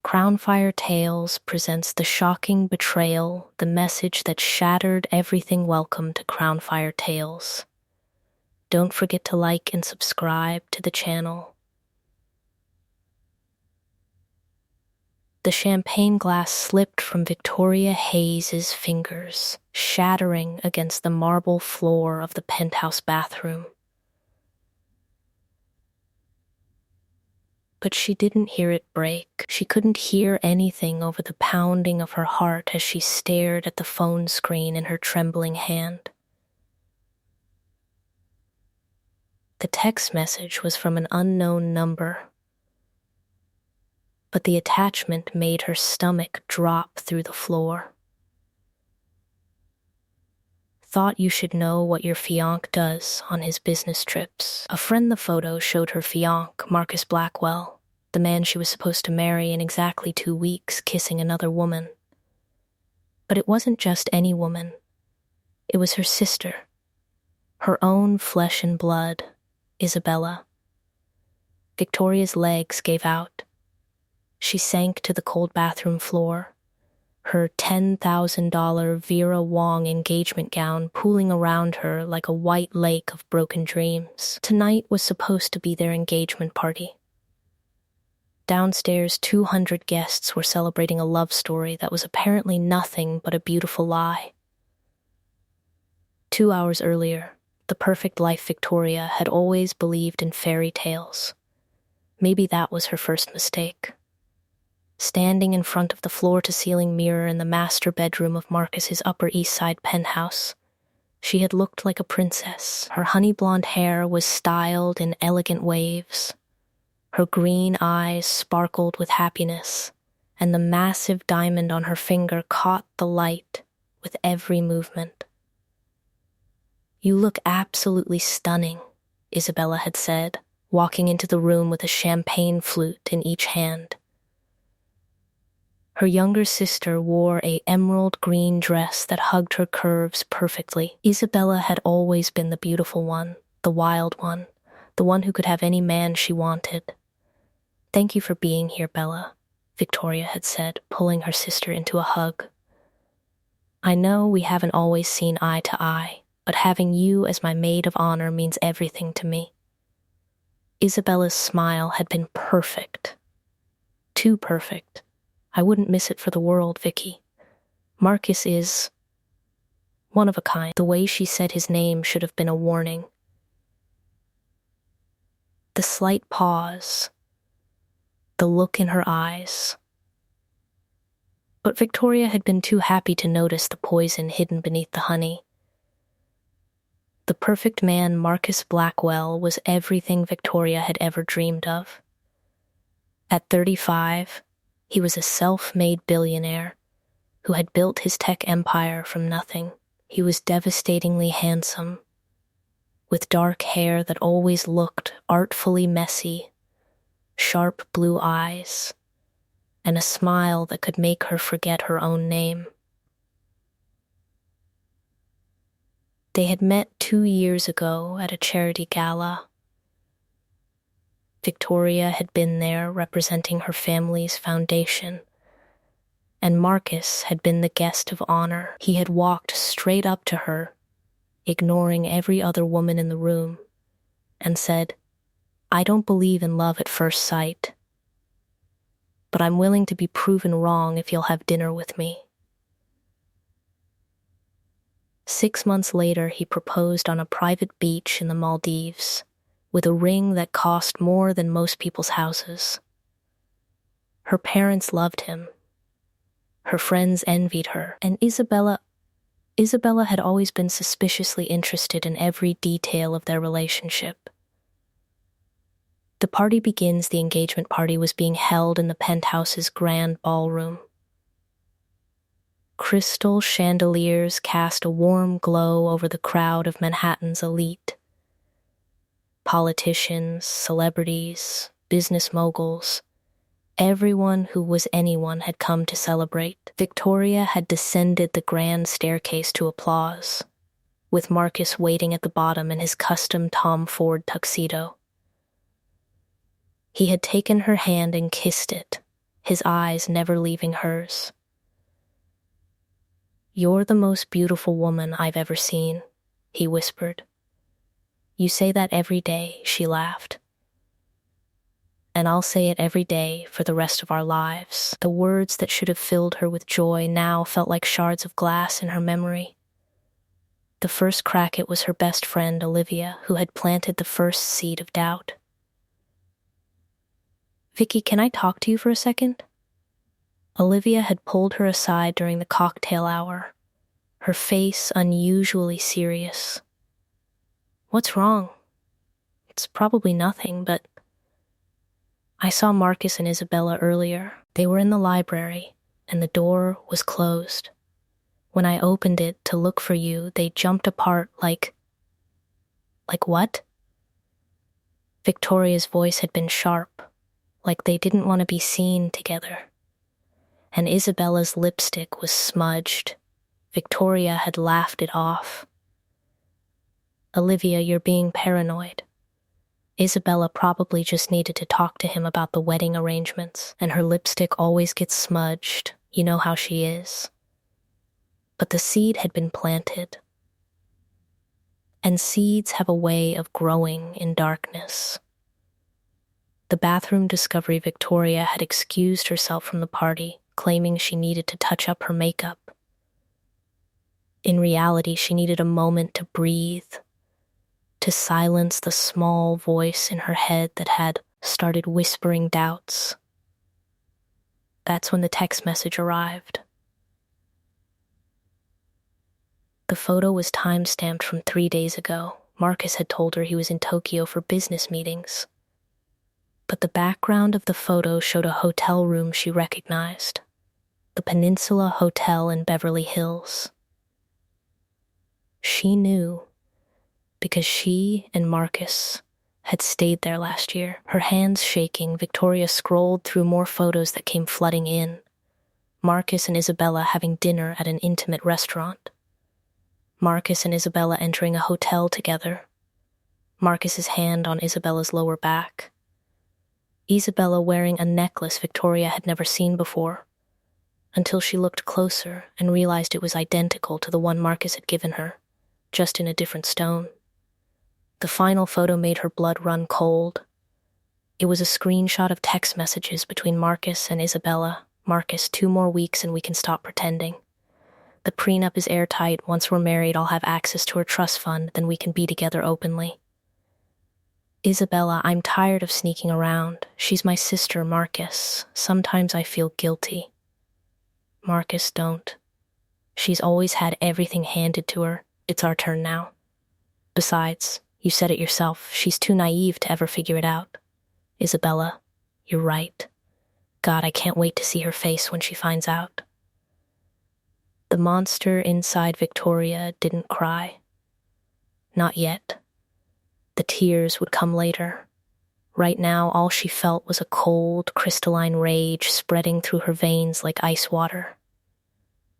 Crownfire Tales presents the shocking betrayal, the message that shattered everything. Welcome to Crownfire Tales. Don't forget to like and subscribe to the channel. The champagne glass slipped from Victoria Hayes's fingers, shattering against the marble floor of the penthouse bathroom. But she didn't hear it break. She couldn't hear anything over the pounding of her heart as she stared at the phone screen in her trembling hand. The text message was from an unknown number, but the attachment made her stomach drop through the floor. Thought you should know what your fiancé does on his business trips. A friend the photo showed her fiancé, Marcus Blackwell, the man she was supposed to marry in exactly 2 weeks, kissing another woman. But it wasn't just any woman. It was her sister, her own flesh and blood, Isabella. Victoria's legs gave out. She sank to the cold bathroom floor, her $10,000 Vera Wong engagement gown pooling around her like a white lake of broken dreams. Tonight was supposed to be their engagement party. Downstairs, 200 guests were celebrating a love story that was apparently nothing but a beautiful lie. 2 hours earlier, the perfect life Victoria had always believed in fairy tales. Maybe that was her first mistake. Standing in front of the floor-to-ceiling mirror in the master bedroom of Marcus's Upper East Side penthouse, she had looked like a princess. Her honey-blonde hair was styled in elegant waves. Her green eyes sparkled with happiness, and the massive diamond on her finger caught the light with every movement. "You look absolutely stunning," Isabella had said, walking into the room with a champagne flute in each hand. Her younger sister wore an emerald green dress that hugged her curves perfectly. Isabella had always been the beautiful one, the wild one, the one who could have any man she wanted. "Thank you for being here, Bella," Victoria had said, pulling her sister into a hug. "I know we haven't always seen eye to eye, but having you as my maid of honor means everything to me." Isabella's smile had been perfect. Too perfect. "I wouldn't miss it for the world, Vicky. Marcus is one of a kind." The way she said his name should have been a warning. The slight pause, the look in her eyes. But Victoria had been too happy to notice the poison hidden beneath the honey. The perfect man, Marcus Blackwell, was everything Victoria had ever dreamed of. At 35, he was a self-made billionaire who had built his tech empire from nothing. He was devastatingly handsome, with dark hair that always looked artfully messy, sharp blue eyes, and a smile that could make her forget her own name. They had met 2 years ago at a charity gala. Victoria had been there representing her family's foundation, and Marcus had been the guest of honor. He had walked straight up to her, ignoring every other woman in the room, and said, "I don't believe in love at first sight, but I'm willing to be proven wrong if you'll have dinner with me." 6 months later, he proposed on a private beach in the Maldives, with a ring that cost more than most people's houses. Her parents loved him. Her friends envied her, and Isabella had always been suspiciously interested in every detail of their relationship. The party begins. The engagement party was being held in the penthouse's grand ballroom. Crystal chandeliers cast a warm glow over the crowd of Manhattan's elite. Politicians, celebrities, business moguls, everyone who was anyone had come to celebrate. Victoria had descended the grand staircase to applause, with Marcus waiting at the bottom in his custom Tom Ford tuxedo. He had taken her hand and kissed it, his eyes never leaving hers. "You're the most beautiful woman I've ever seen," he whispered. "You say that every day," she laughed. "And I'll say it every day for the rest of our lives." The words that should have filled her with joy now felt like shards of glass in her memory. The first crack, it was her best friend, Olivia, who had planted the first seed of doubt. "Vicky, can I talk to you for a second?" Olivia had pulled her aside during the cocktail hour, her face unusually serious. "What's wrong?" "It's probably nothing, but—" "I saw Marcus and Isabella earlier. They were in the library, and the door was closed. When I opened it to look for you, they jumped apart like—" "Like what?" Victoria's voice had been sharp, like they didn't want to be seen together. And Isabella's lipstick was smudged. Victoria had laughed it off. "Olivia, you're being paranoid. Isabella probably just needed to talk to him about the wedding arrangements, and her lipstick always gets smudged. You know how she is." But the seed had been planted. And seeds have a way of growing in darkness. The bathroom discovery, Victoria had excused herself from the party, claiming she needed to touch up her makeup. In reality, she needed a moment to breathe, to silence the small voice in her head that had started whispering doubts. That's when the text message arrived. The photo was time-stamped from 3 days ago. Marcus had told her he was in Tokyo for business meetings. But the background of the photo showed a hotel room she recognized, the Peninsula Hotel in Beverly Hills. She knew because she and Marcus had stayed there last year. Her hands shaking, Victoria scrolled through more photos that came flooding in. Marcus and Isabella having dinner at an intimate restaurant. Marcus and Isabella entering a hotel together. Marcus's hand on Isabella's lower back. Isabella wearing a necklace Victoria had never seen before, until she looked closer and realized it was identical to the one Marcus had given her, just in a different stone. The final photo made her blood run cold. It was a screenshot of text messages between Marcus and Isabella. "Marcus, 2 more weeks and we can stop pretending. The prenup is airtight. Once we're married, I'll have access to her trust fund, then we can be together openly. Isabella, I'm tired of sneaking around. She's my sister, Marcus. Sometimes I feel guilty. Marcus, don't. She's always had everything handed to her. It's our turn now. Besides, you said it yourself, she's too naive to ever figure it out. Isabella, you're right. God, I can't wait to see her face when she finds out." The monster inside Victoria didn't cry. Not yet. The tears would come later. Right now, all she felt was a cold, crystalline rage spreading through her veins like ice water.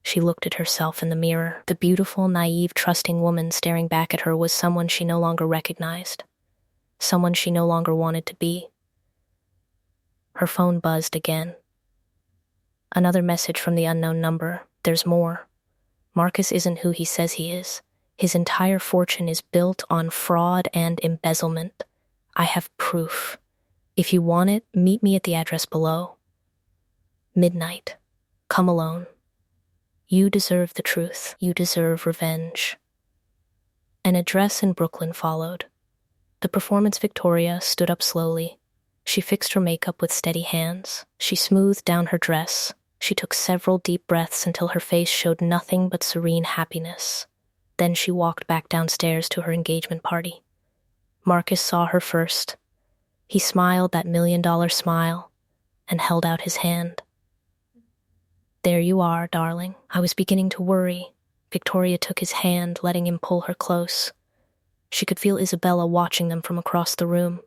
She looked at herself in the mirror. The beautiful, naive, trusting woman staring back at her was someone she no longer recognized, someone she no longer wanted to be. Her phone buzzed again. Another message from the unknown number. "There's more. Marcus isn't who he says he is. His entire fortune is built on fraud and embezzlement. I have proof. If you want it, meet me at the address below. Midnight. Come alone. You deserve the truth. You deserve revenge." An address in Brooklyn followed. The performance Victoria stood up slowly. She fixed her makeup with steady hands. She smoothed down her dress. She took several deep breaths until her face showed nothing but serene happiness. Then she walked back downstairs to her engagement party. Marcus saw her first. He smiled that $1,000,000 smile and held out his hand. "There you are, darling. I was beginning to worry." Victoria took his hand, letting him pull her close. She could feel Isabella watching them from across the room.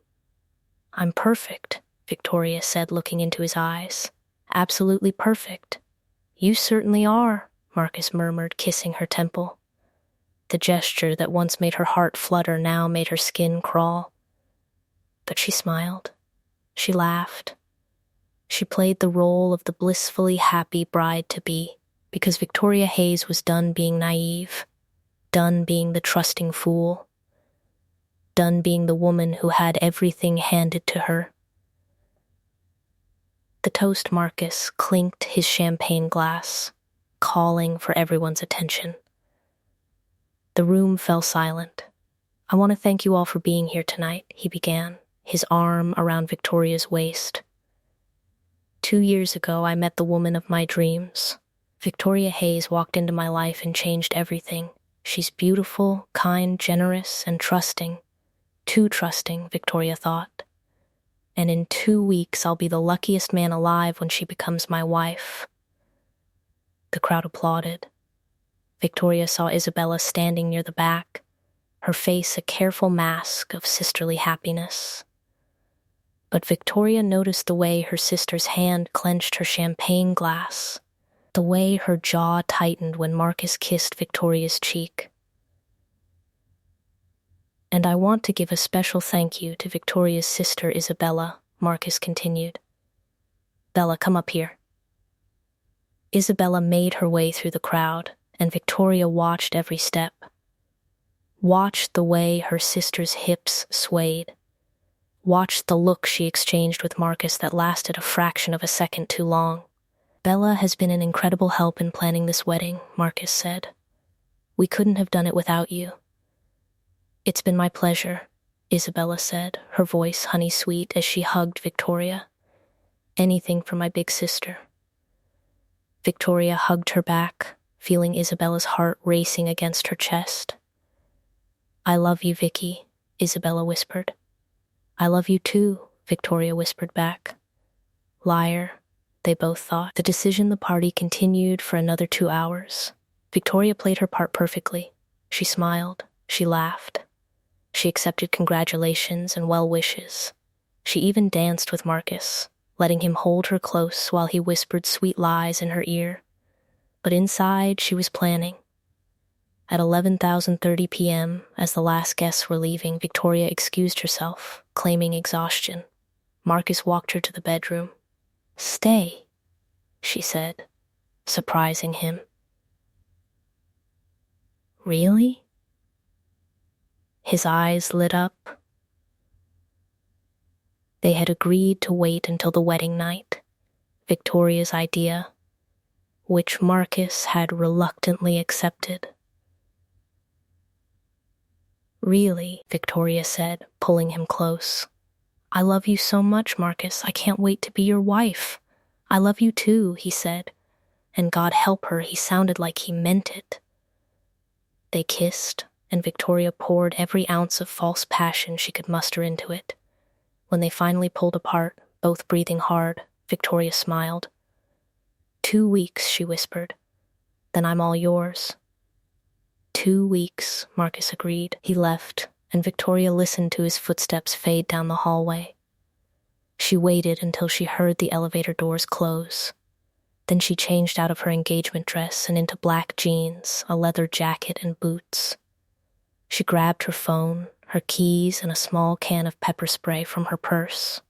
"I'm perfect," Victoria said, looking into his eyes. "Absolutely perfect." "You certainly are," Marcus murmured, kissing her temple. The gesture that once made her heart flutter now made her skin crawl. But she smiled. She laughed. She played the role of the blissfully happy bride-to-be because Victoria Hayes was done being naive, done being the trusting fool, done being the woman who had everything handed to her. The toast Marcus clinked his champagne glass, calling for everyone's attention. The room fell silent. "I want to thank you all for being here tonight," he began, his arm around Victoria's waist. "2 years ago, I met the woman of my dreams. Victoria Hayes walked into my life and changed everything. She's beautiful, kind, generous, and trusting. Too trusting, Victoria thought. And in 2 weeks, I'll be the luckiest man alive when she becomes my wife." The crowd applauded. Victoria saw Isabella standing near the back, her face a careful mask of sisterly happiness. But Victoria noticed the way her sister's hand clenched her champagne glass, the way her jaw tightened when Marcus kissed Victoria's cheek. "And I want to give a special thank you to Victoria's sister Isabella," Marcus continued. "Bella, come up here." Isabella made her way through the crowd, and Victoria watched every step. Watched the way her sister's hips swayed. Watched the look she exchanged with Marcus that lasted a fraction of a second too long. "Bella has been an incredible help in planning this wedding," Marcus said. "We couldn't have done it without you." "It's been my pleasure," Isabella said, her voice honey-sweet as she hugged Victoria. "Anything for my big sister." Victoria hugged her back, feeling Isabella's heart racing against her chest. "I love you, Vicky," Isabella whispered. "I love you too," Victoria whispered back. "Liar," they both thought. The decision the party continued for another 2 hours. Victoria played her part perfectly. She smiled, she laughed. She accepted congratulations and well wishes. She even danced with Marcus, letting him hold her close while he whispered sweet lies in her ear. But inside, she was planning. At 11:30 p.m., as the last guests were leaving, Victoria excused herself, claiming exhaustion. Marcus walked her to the bedroom. "Stay," she said, surprising him. "Really?" His eyes lit up. They had agreed to wait until the wedding night, Victoria's idea, which Marcus had reluctantly accepted. "Really," Victoria said, pulling him close. "I love you so much, Marcus. I can't wait to be your wife." "I love you too," he said, and God help her, he sounded like he meant it. They kissed, and Victoria poured every ounce of false passion she could muster into it. When they finally pulled apart, both breathing hard, Victoria smiled. 2 weeks, she whispered. "Then I'm all yours." 2 weeks, Marcus agreed. He left, and Victoria listened to his footsteps fade down the hallway. She waited until she heard the elevator doors close. Then she changed out of her engagement dress and into black jeans, a leather jacket, and boots. She grabbed her phone, her keys, and a small can of pepper spray from her purse.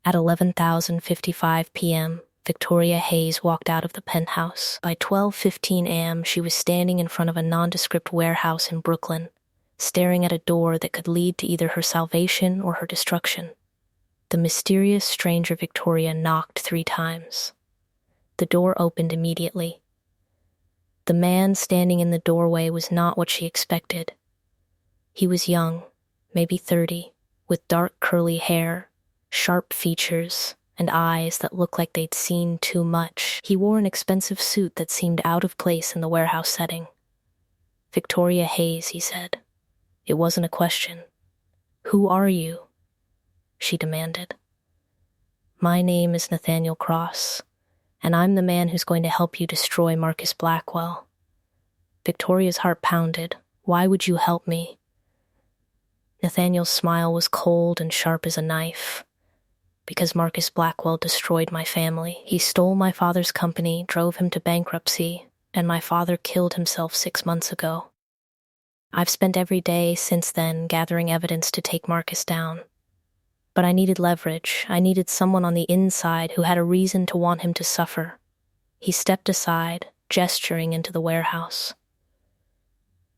At 11:55 p.m., Victoria Hayes walked out of the penthouse. By 12:15 a.m., she was standing in front of a nondescript warehouse in Brooklyn, staring at a door that could lead to either her salvation or her destruction. The mysterious stranger Victoria knocked 3 times. The door opened immediately. The man standing in the doorway was not what she expected. He was young, maybe 30, with dark curly hair, sharp features, and eyes that looked like they'd seen too much. He wore an expensive suit that seemed out of place in the warehouse setting. "Victoria Hayes," he said. It wasn't a question. "Who are you?" she demanded. "My name is Nathaniel Cross, and I'm the man who's going to help you destroy Marcus Blackwell." Victoria's heart pounded. "Why would you help me?" Nathaniel's smile was cold and sharp as a knife. "Because Marcus Blackwell destroyed my family. He stole my father's company, drove him to bankruptcy, and my father killed himself 6 months ago. I've spent every day since then gathering evidence to take Marcus down. But I needed leverage. I needed someone on the inside who had a reason to want him to suffer. He stepped aside, gesturing into the warehouse.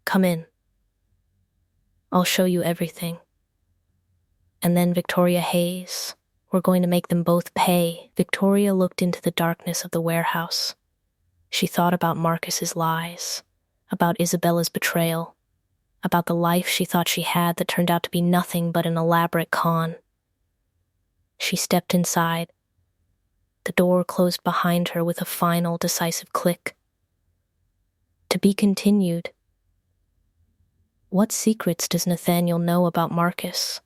Come in. I'll show you everything. And then Victoria Hayes. We're going to make them both pay. Victoria looked into the darkness of the warehouse. She thought about Marcus's lies, about Isabella's betrayal, about the life she thought she had that turned out to be nothing but an elaborate con. She stepped inside. The door closed behind her with a final, decisive click. To be continued. What secrets does Nathaniel know about Marcus?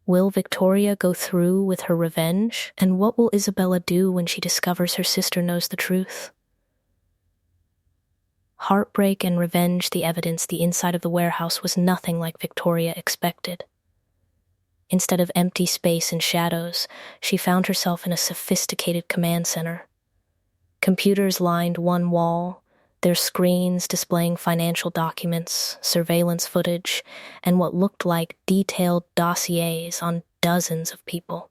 Will Victoria go through with her revenge? And what will Isabella do when she discovers her sister knows the truth? Heartbreak and revenge, the evidence the inside of the warehouse was nothing like Victoria expected. Instead of empty space and shadows, she found herself in a sophisticated command center. Computers lined one wall, their screens displaying financial documents, surveillance footage, and what looked like detailed dossiers on dozens of people.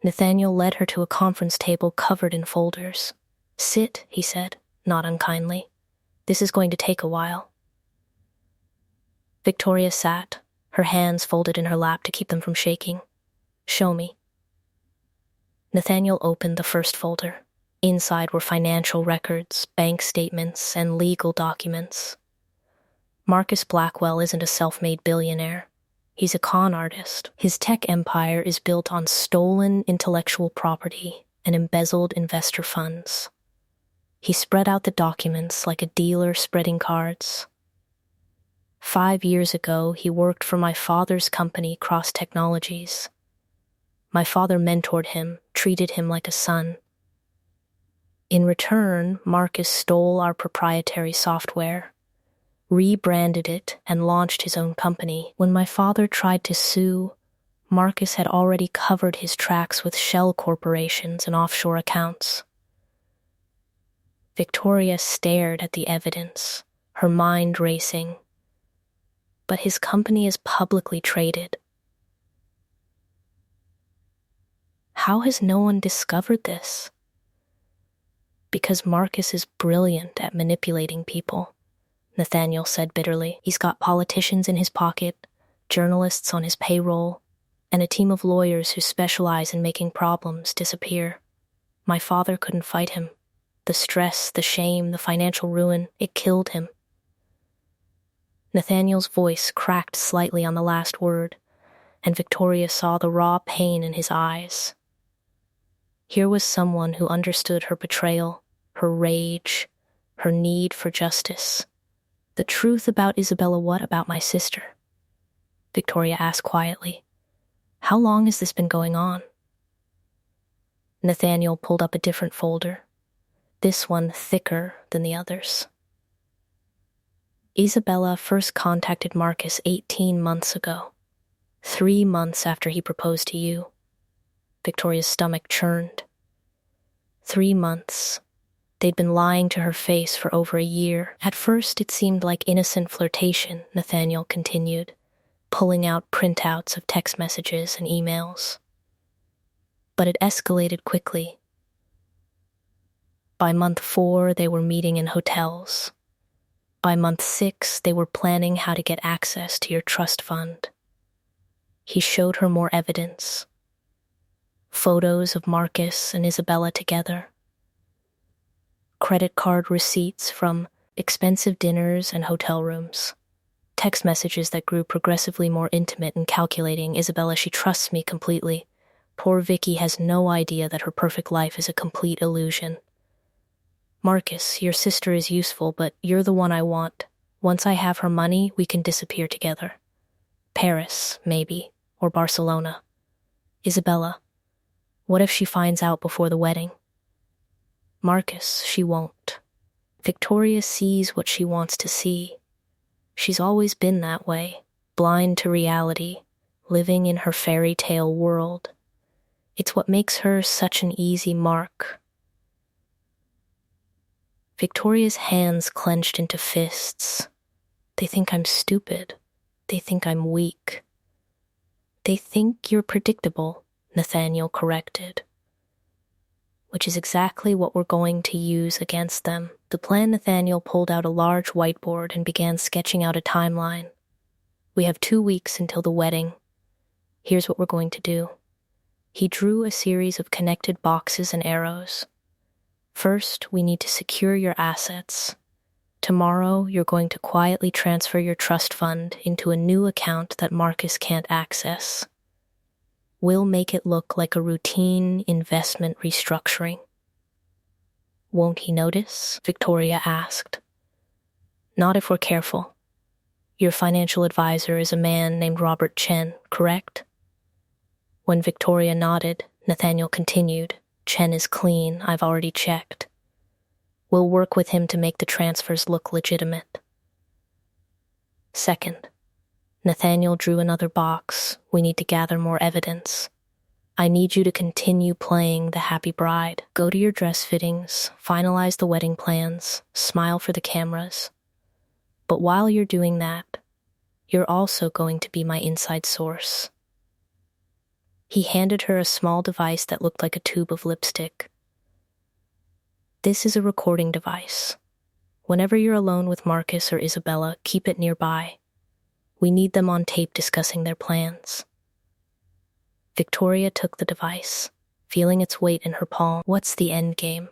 Nathaniel led her to a conference table covered in folders. Sit, he said, not unkindly. This is going to take a while. Victoria sat, her hands folded in her lap to keep them from shaking. Show me. Nathaniel opened the first folder. Inside were financial records, bank statements, and legal documents. Marcus Blackwell isn't a self-made billionaire. He's a con artist. His tech empire is built on stolen intellectual property and embezzled investor funds. He spread out the documents like a dealer spreading cards. 5 years ago, he worked for my father's company, Cross Technologies. My father mentored him, treated him like a son. In return, Marcus stole our proprietary software, rebranded it, and launched his own company. When my father tried to sue, Marcus had already covered his tracks with shell corporations and offshore accounts. Victoria stared at the evidence, her mind racing. But his company is publicly traded. How has no one discovered this? Because Marcus is brilliant at manipulating people, Nathaniel said bitterly. He's got politicians in his pocket, journalists on his payroll, and a team of lawyers who specialize in making problems disappear. My father couldn't fight him. The stress, the shame, the financial ruin, it killed him. Nathaniel's voice cracked slightly on the last word, and Victoria saw the raw pain in his eyes. Here was someone who understood her betrayal, her rage, her need for justice. The truth about Isabella, what about my sister? Victoria asked quietly. How long has this been going on? Nathaniel pulled up a different folder, this one thicker than the others. Isabella first contacted Marcus 18 months ago, 3 months after he proposed to you. Victoria's stomach churned. 3 months. They'd been lying to her face for over a year. At first, it seemed like innocent flirtation, Nathaniel continued, pulling out printouts of text messages and emails. But it escalated quickly. By month 4, they were meeting in hotels. By month 6, they were planning how to get access to your trust fund. He showed her more evidence. Photos of Marcus and Isabella together. Credit card receipts from expensive dinners and hotel rooms. Text messages that grew progressively more intimate and calculating. Isabella, she trusts me completely. Poor Vicky has no idea that her perfect life is a complete illusion. Marcus, your sister is useful, but you're the one I want. Once I have her money, we can disappear together. Paris, maybe, or Barcelona. Isabella, what if she finds out before the wedding? Marcus, she won't. Victoria sees what she wants to see. She's always been that way, blind to reality, living in her fairy tale world. It's what makes her such an easy mark. Victoria's hands clenched into fists. They think I'm stupid. They think I'm weak. They think you're predictable, Nathaniel corrected, which is exactly what we're going to use against them. The plan. Nathaniel pulled out a large whiteboard and began sketching out a timeline. We have 2 weeks until the wedding. Here's what we're going to do. He drew a series of connected boxes and arrows. First, we need to secure your assets. Tomorrow, you're going to quietly transfer your trust fund into a new account that Marcus can't access. We'll make it look like a routine investment restructuring. Won't he notice? Victoria asked. Not if we're careful. Your financial advisor is a man named Robert Chen, correct? When Victoria nodded, Nathaniel continued. Chen is clean, I've already checked. We'll work with him to make the transfers look legitimate. Second, Nathaniel drew another box. We need to gather more evidence. I need you to continue playing the happy bride. Go to your dress fittings, finalize the wedding plans, smile for the cameras. But while you're doing that, you're also going to be my inside source. He handed her a small device that looked like a tube of lipstick. This is a recording device. Whenever you're alone with Marcus or Isabella, keep it nearby. We need them on tape discussing their plans. Victoria took the device, feeling its weight in her palm. What's the end game?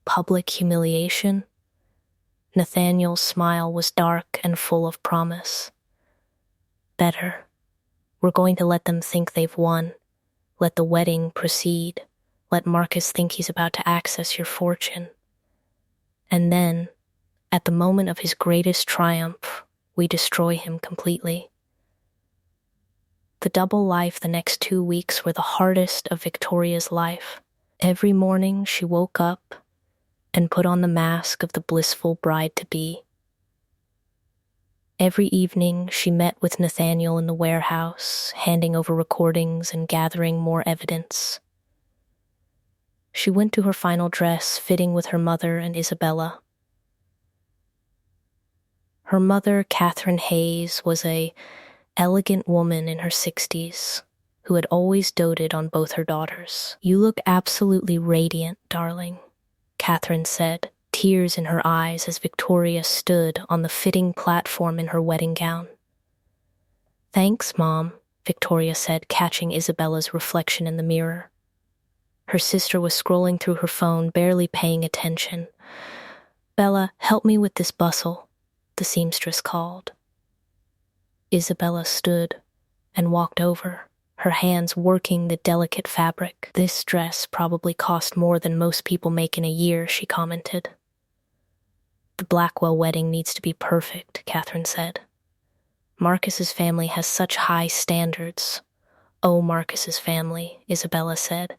Public humiliation? Nathaniel's smile was dark and full of promise. Better. We're going to let them think they've won. Let the wedding proceed. Let Marcus think he's about to access your fortune. And then, at the moment of his greatest triumph, we destroy him completely. The double life the next 2 weeks were the hardest of Victoria's life. Every morning she woke up and put on the mask of the blissful bride-to-be. Every evening she met with Nathaniel in the warehouse, handing over recordings and gathering more evidence. She went to her final dress, fitting with her mother and Isabella. Her mother, Catherine Hayes, was a elegant woman in her 60s who had always doted on both her daughters. You look absolutely radiant, darling, Catherine said, tears in her eyes as Victoria stood on the fitting platform in her wedding gown. Thanks, Mom, Victoria said, catching Isabella's reflection in the mirror. Her sister was scrolling through her phone, barely paying attention. Bella, help me with this bustle, the seamstress called. Isabella stood and walked over, her hands working the delicate fabric. This dress probably cost more than most people make in a year, she commented. The Blackwell wedding needs to be perfect, Catherine said. Marcus's family has such high standards. Oh, Marcus's family, Isabella said,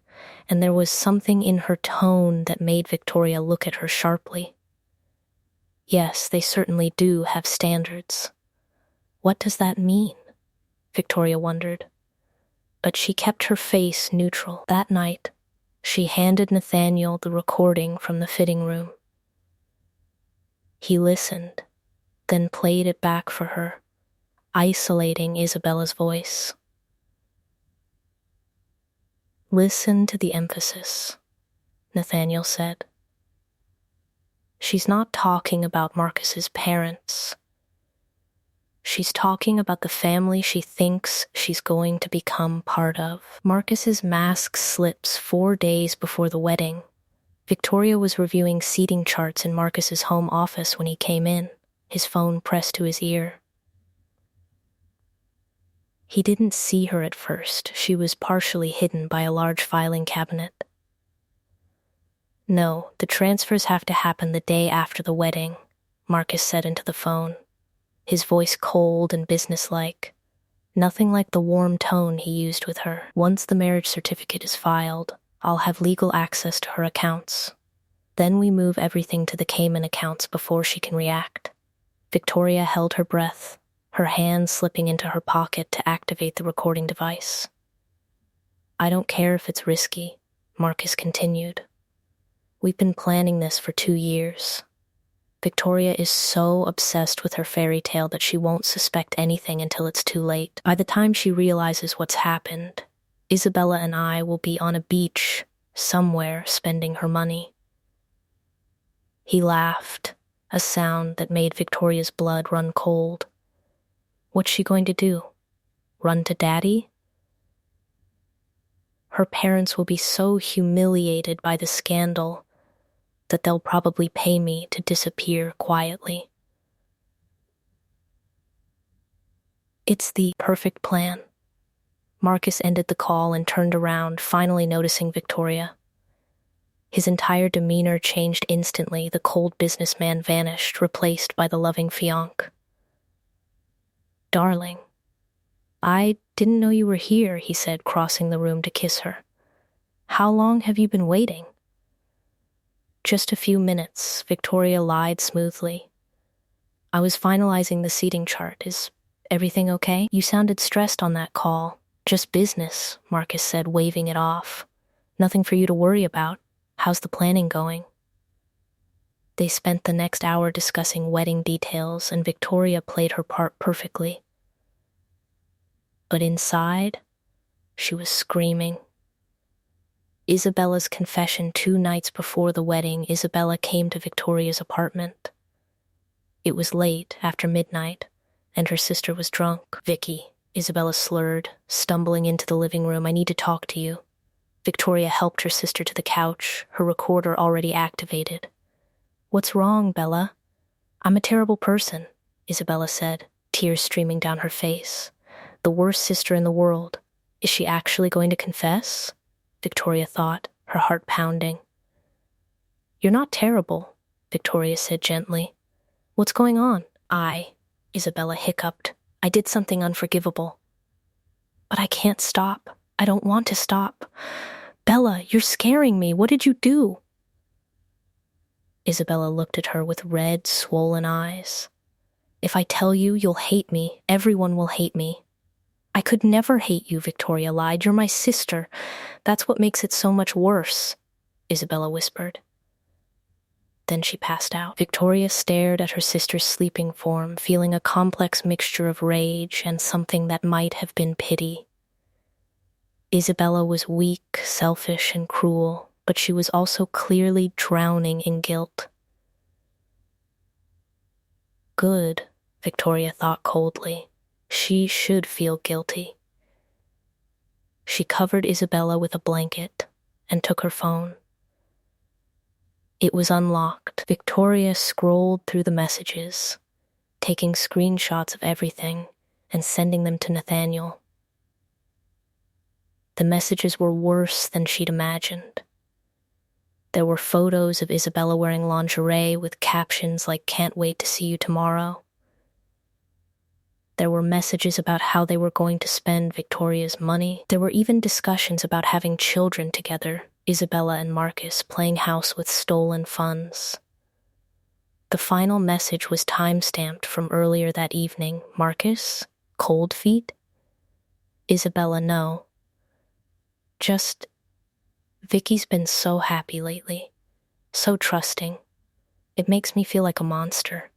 and there was something in her tone that made Victoria look at her sharply. Yes, they certainly do have standards. What does that mean? Victoria wondered. But she kept her face neutral. That night, she handed Nathaniel the recording from the fitting room. He listened, then played it back for her, isolating Isabella's voice. Listen to the emphasis, Nathaniel said. She's not talking about Marcus's parents. She's talking about the family she thinks she's going to become part of. Marcus's mask slips 4 days before the wedding. Victoria was reviewing seating charts in Marcus's home office when he came in, his phone pressed to his ear. He didn't see her at first. She was partially hidden by a large filing cabinet. No, the transfers have to happen the day after the wedding, Marcus said into the phone, his voice cold and businesslike, nothing like the warm tone he used with her. Once the marriage certificate is filed, I'll have legal access to her accounts. Then we move everything to the Cayman accounts before she can react. Victoria held her breath, her hand slipping into her pocket to activate the recording device. I don't care if it's risky, Marcus continued. We've been planning this for 2 years. Victoria is so obsessed with her fairy tale that she won't suspect anything until it's too late. By the time she realizes what's happened, Isabella and I will be on a beach somewhere spending her money. He laughed, a sound that made Victoria's blood run cold. What's she going to do? Run to Daddy? Her parents will be so humiliated by the scandal that they'll probably pay me to disappear quietly. It's the perfect plan. Marcus ended the call and turned around, finally noticing Victoria. His entire demeanor changed instantly. The cold businessman vanished, replaced by the loving fiancé. "Darling, I didn't know you were here," he said, crossing the room to kiss her. "How long have you been waiting?" "Just a few minutes," Victoria lied smoothly. "I was finalizing the seating chart. Is everything okay? You sounded stressed on that call." "Just business," Marcus said, waving it off. "Nothing for you to worry about. How's the planning going?" They spent the next hour discussing wedding details, and Victoria played her part perfectly. But inside, she was screaming. Isabella's confession 2 nights before the wedding, Isabella came to Victoria's apartment. It was late, after midnight, and her sister was drunk. "Vicky," Isabella slurred, stumbling into the living room, "I need to talk to you." Victoria helped her sister to the couch, her recorder already activated. "What's wrong, Bella?" "I'm a terrible person," Isabella said, tears streaming down her face. "The worst sister in the world. Is she actually going to confess?" Victoria thought, her heart pounding. "You're not terrible," Victoria said gently. "What's going on?" Isabella hiccuped. "I did something unforgivable. But I can't stop. I don't want to stop. Bella, you're scaring me. What did you do?" Isabella looked at her with red, swollen eyes. "If I tell you, you'll hate me. Everyone will hate me." "I could never hate you," Victoria lied. "You're my sister. That's what makes it so much worse," Isabella whispered. Then she passed out. Victoria stared at her sister's sleeping form, feeling a complex mixture of rage and something that might have been pity. Isabella was weak, selfish, and cruel, but she was also clearly drowning in guilt. Good, Victoria thought coldly. She should feel guilty. She covered Isabella with a blanket and took her phone. It was unlocked. Victoria scrolled through the messages, taking screenshots of everything and sending them to Nathaniel. The messages were worse than she'd imagined. There were photos of Isabella wearing lingerie with captions like "Can't wait to see you tomorrow." There were messages about how they were going to spend Victoria's money. There were even discussions about having children together, Isabella and Marcus playing house with stolen funds. The final message was time-stamped from earlier that evening. "Marcus? Cold feet?" Isabella, "No. Just, Vicky's been so happy lately, so trusting. It makes me feel like a monster.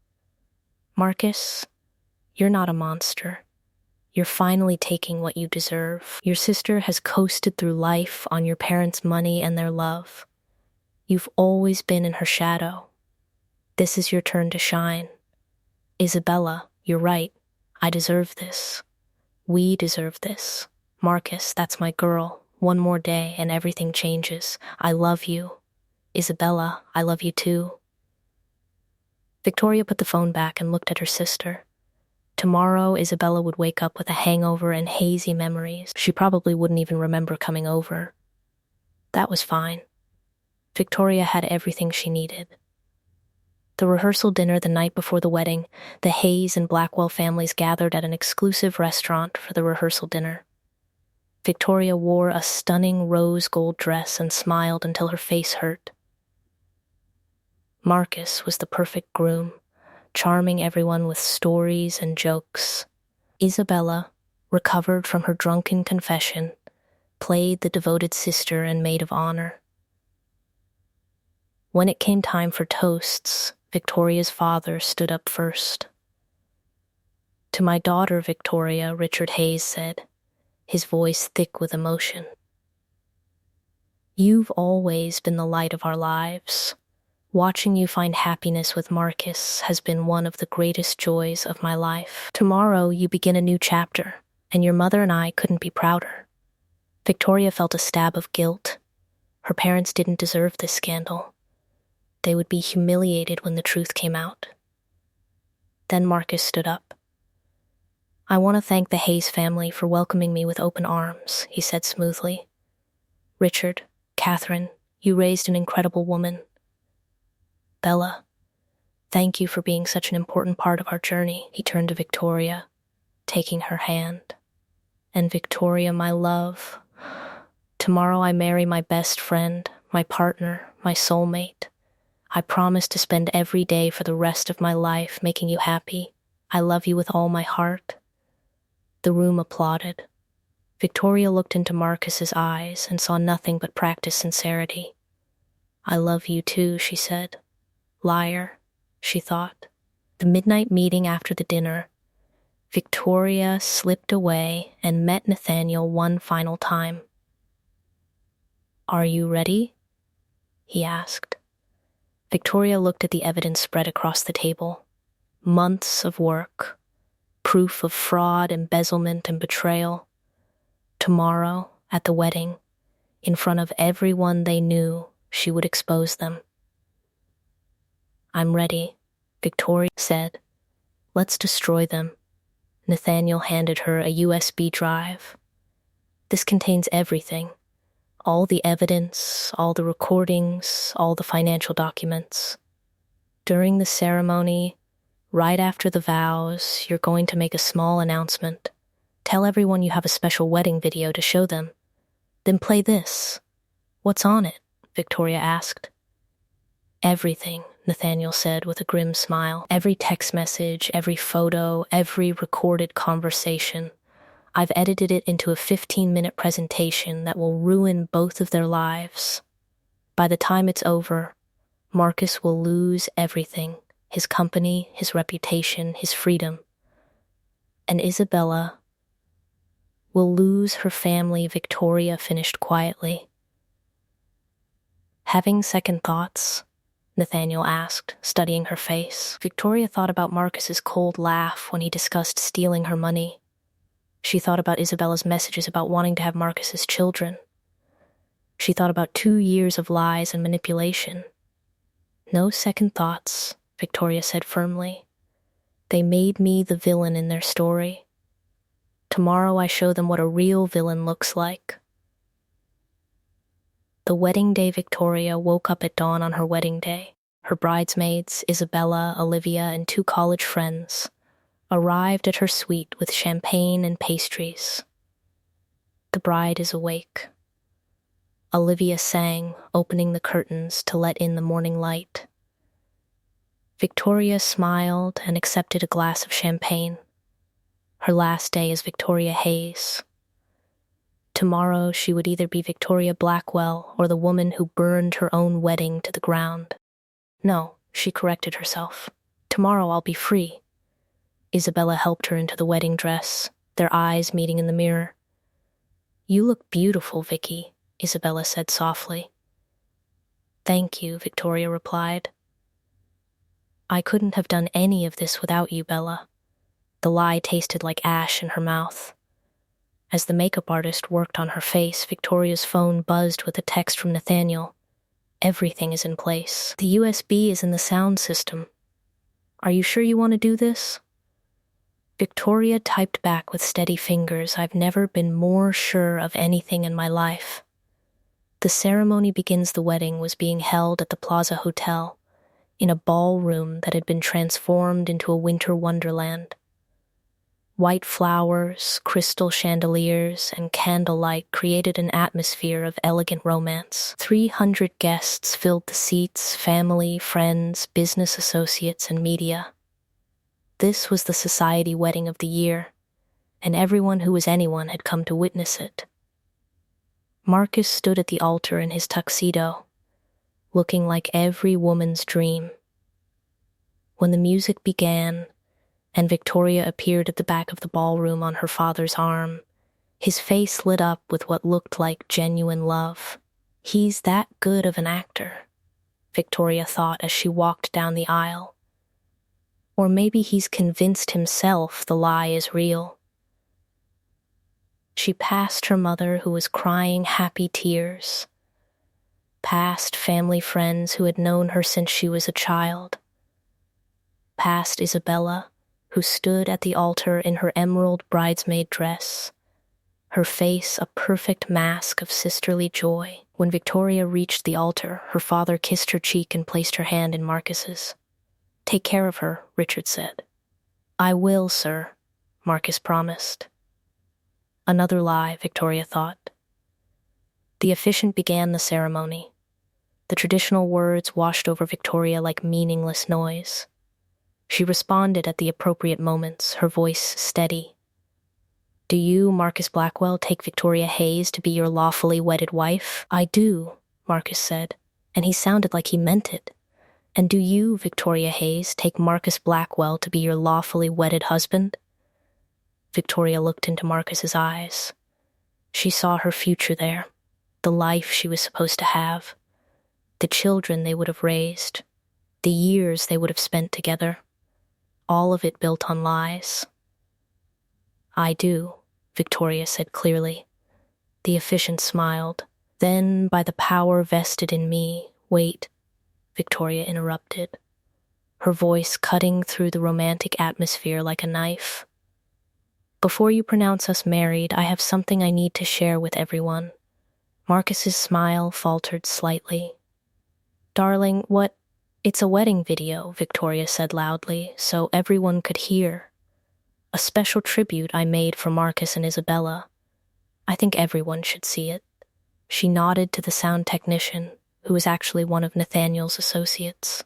Marcus, you're not a monster. You're finally taking what you deserve. Your sister has coasted through life on your parents' money and their love. You've always been in her shadow. This is your turn to shine. Isabella, you're right. I deserve this. We deserve this. Marcus, that's my girl. One more day and everything changes. I love you. Isabella, I love you too." Victoria put the phone back and looked at her sister. Tomorrow, Isabella would wake up with a hangover and hazy memories. She probably wouldn't even remember coming over. That was fine. Victoria had everything she needed. The rehearsal dinner the night before the wedding, the Hayes and Blackwell families gathered at an exclusive restaurant for the rehearsal dinner. Victoria wore a stunning rose gold dress and smiled until her face hurt. Marcus was the perfect groom, charming everyone with stories and jokes. Isabella, recovered from her drunken confession, played the devoted sister and maid of honor. When it came time for toasts, Victoria's father stood up first. "To my daughter, Victoria," Richard Hayes said, his voice thick with emotion. "You've always been the light of our lives. Watching you find happiness with Marcus has been one of the greatest joys of my life. Tomorrow you begin a new chapter, and your mother and I couldn't be prouder." Victoria felt a stab of guilt. Her parents didn't deserve this scandal. They would be humiliated when the truth came out. Then Marcus stood up. "I want to thank the Hayes family for welcoming me with open arms," he said smoothly. "Richard, Catherine, you raised an incredible woman. Bella, thank you for being such an important part of our journey." He turned to Victoria, taking her hand. "And Victoria, my love, tomorrow I marry my best friend, my partner, my soulmate. I promise to spend every day for the rest of my life making you happy. I love you with all my heart." The room applauded. Victoria looked into Marcus's eyes and saw nothing but practiced sincerity. "I love you too," she said. "Liar," she thought. The midnight meeting after the dinner, Victoria slipped away and met Nathaniel one final time. "Are you ready?" he asked. Victoria looked at the evidence spread across the table. Months of work, proof of fraud, embezzlement, and betrayal. Tomorrow, at the wedding, in front of everyone they knew, she would expose them. "I'm ready," Victoria said. "Let's destroy them." Nathaniel handed her a USB drive. "This contains everything. All the evidence, all the recordings, all the financial documents. During the ceremony, right after the vows, you're going to make a small announcement. Tell everyone you have a special wedding video to show them. Then play this." "What's on it?" Victoria asked. "Everything," Nathaniel said with a grim smile. "Every text message, every photo, every recorded conversation. I've edited it into a 15-minute presentation that will ruin both of their lives. By the time it's over, Marcus will lose everything: his company, his reputation, his freedom. And Isabella will lose her family," Victoria finished quietly. "Having second thoughts?" Nathaniel asked, studying her face. Victoria thought about Marcus's cold laugh when he discussed stealing her money. She thought about Isabella's messages about wanting to have Marcus's children. She thought about 2 years of lies and manipulation. "No second thoughts," Victoria said firmly. "They made me the villain in their story. Tomorrow I show them what a real villain looks like." The wedding day, Victoria woke up at dawn on her wedding day. Her bridesmaids, Isabella, Olivia, and 2 college friends, arrived at her suite with champagne and pastries. The bride is awake. Olivia sang, opening the curtains to let in the morning light. Victoria smiled and accepted a glass of champagne. Her last day as Victoria Hayes. Tomorrow she would either be Victoria Blackwell or the woman who burned her own wedding to the ground. No, she corrected herself. Tomorrow I'll be free. Isabella helped her into the wedding dress, their eyes meeting in the mirror. "You look beautiful, Vicky," Isabella said softly. "Thank you," Victoria replied. "I couldn't have done any of this without you, Bella." The lie tasted like ash in her mouth. As the makeup artist worked on her face, Victoria's phone buzzed with a text from Nathaniel. "Everything is in place. The USB is in the sound system. Are you sure you want to do this?" Victoria typed back with steady fingers, "I've never been more sure of anything in my life." The ceremony begins. The wedding was being held at the Plaza Hotel, in a ballroom that had been transformed into a winter wonderland. White flowers, crystal chandeliers, and candlelight created an atmosphere of elegant romance. 300 guests filled the seats: family, friends, business associates, and media. This was the society wedding of the year, and everyone who was anyone had come to witness it. Marcus stood at the altar in his tuxedo, looking like every woman's dream. When the music began and Victoria appeared at the back of the ballroom on her father's arm, his face lit up with what looked like genuine love. He's that good of an actor, Victoria thought as she walked down the aisle. Or maybe he's convinced himself the lie is real. She passed her mother, who was crying happy tears, past family friends who had known her since she was a child, past Isabella, who stood at the altar in her emerald bridesmaid dress, her face a perfect mask of sisterly joy. When Victoria reached the altar, her father kissed her cheek and placed her hand in Marcus's. "Take care of her," Richard said. "I will, sir," Marcus promised. Another lie, Victoria thought. The officiant began the ceremony. The traditional words washed over Victoria like meaningless noise. She responded at the appropriate moments, her voice steady. "Do you, Marcus Blackwell, take Victoria Hayes to be your lawfully wedded wife?" "I do," Marcus said, and he sounded like he meant it. "And do you, Victoria Hayes, take Marcus Blackwell to be your lawfully wedded husband?" Victoria looked into Marcus's eyes. She saw her future there, the life she was supposed to have, the children they would have raised, the years they would have spent together, all of it built on lies. "I do," Victoria said clearly. The officiant smiled. "Then, by the power vested in me—" "Wait," Victoria interrupted, her voice cutting through the romantic atmosphere like a knife. "Before you pronounce us married, I have something I need to share with everyone." Marcus's smile faltered slightly. "Darling, what—" "It's a wedding video," Victoria said loudly, so everyone could hear. "A special tribute I made for Marcus and Isabella. I think everyone should see it." She nodded to the sound technician, who was actually one of Nathaniel's associates.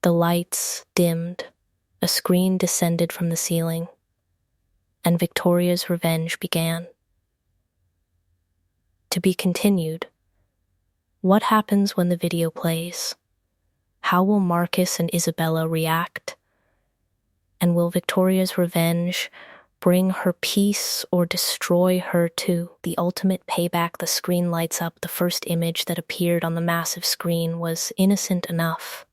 The lights dimmed, a screen descended from the ceiling, and Victoria's revenge began. To be continued. What happens when the video plays? How will Marcus and Isabella react? And will Victoria's revenge bring her peace or destroy her too? The ultimate payback. The screen lights up. The first image that appeared on the massive screen was innocent enough.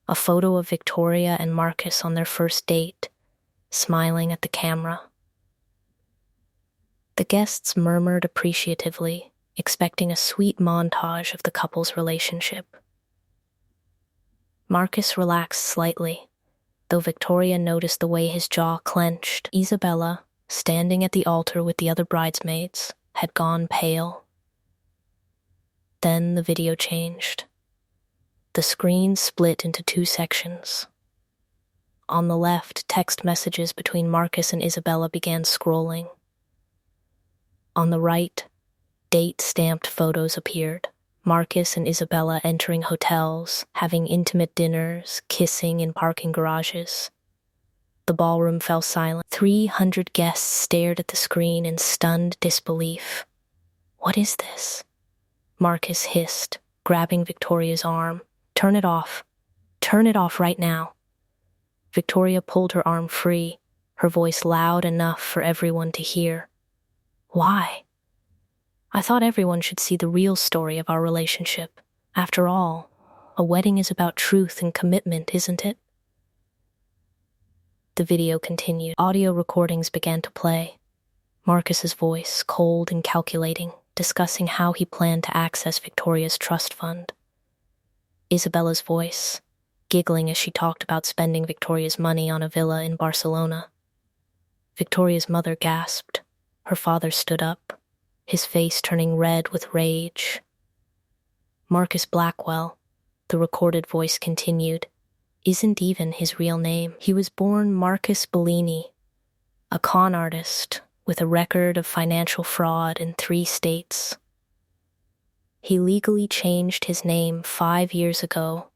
A photo of Victoria and Marcus on their first date, smiling at the camera. The guests murmured appreciatively, expecting a sweet montage of the couple's relationship. Marcus relaxed slightly, though Victoria noticed the way his jaw clenched. Isabella, standing at the altar with the other bridesmaids, had gone pale. Then the video changed. The screen split into two sections. On the left, text messages between Marcus and Isabella began scrolling. On the right, date-stamped photos appeared. Marcus and Isabella entering hotels, having intimate dinners, kissing in parking garages. The ballroom fell silent. 300 guests stared at the screen in stunned disbelief. "What is this?" Marcus hissed, grabbing Victoria's arm. "Turn it off. Turn it off right now." Victoria pulled her arm free, her voice loud enough for everyone to hear. "Why? I thought everyone should see the real story of our relationship. After all, a wedding is about truth and commitment, isn't it?" The video continued. Audio recordings began to play. Marcus's voice, cold and calculating, discussing how he planned to access Victoria's trust fund. Isabella's voice, giggling as she talked about spending Victoria's money on a villa in Barcelona. Victoria's mother gasped. Her father stood up, his face turning red with rage. Marcus Blackwell, the recorded voice continued, isn't even his real name. He was born Marcus Bellini, a con artist with a record of financial fraud in 3 states. He legally changed his name 5 years ago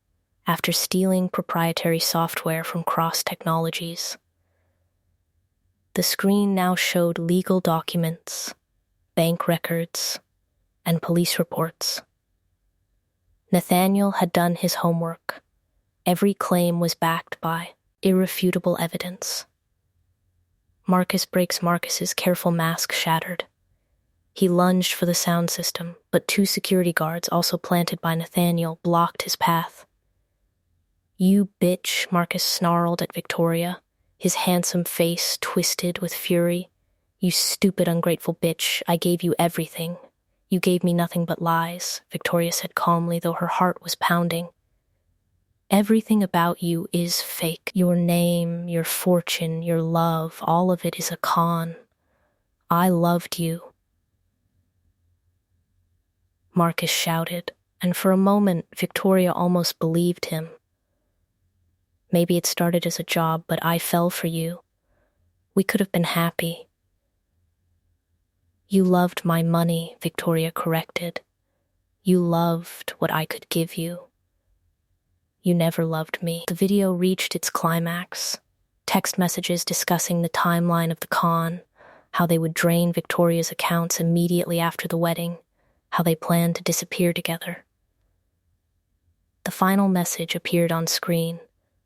after stealing proprietary software from Cross Technologies. The screen now showed legal documents, bank records, and police reports. Nathaniel had done his homework. Every claim was backed by irrefutable evidence. Marcus breaks Marcus's careful mask shattered. He lunged for the sound system, but 2 security guards, also planted by Nathaniel, blocked his path. "You bitch," Marcus snarled at Victoria, his handsome face twisted with fury. "You stupid, ungrateful bitch. I gave you everything. You gave me nothing but lies," Victoria said calmly, though her heart was pounding. "Everything about you is fake. Your name, your fortune, your love, all of it is a con. I loved you." Marcus shouted, and for a moment, Victoria almost believed him. "Maybe it started as a job, but I fell for you. We could have been happy." "You loved my money," Victoria corrected. "You loved what I could give you. You never loved me." The video reached its climax. Text messages discussing the timeline of the con, how they would drain Victoria's accounts immediately after the wedding, how they planned to disappear together. The final message appeared on screen,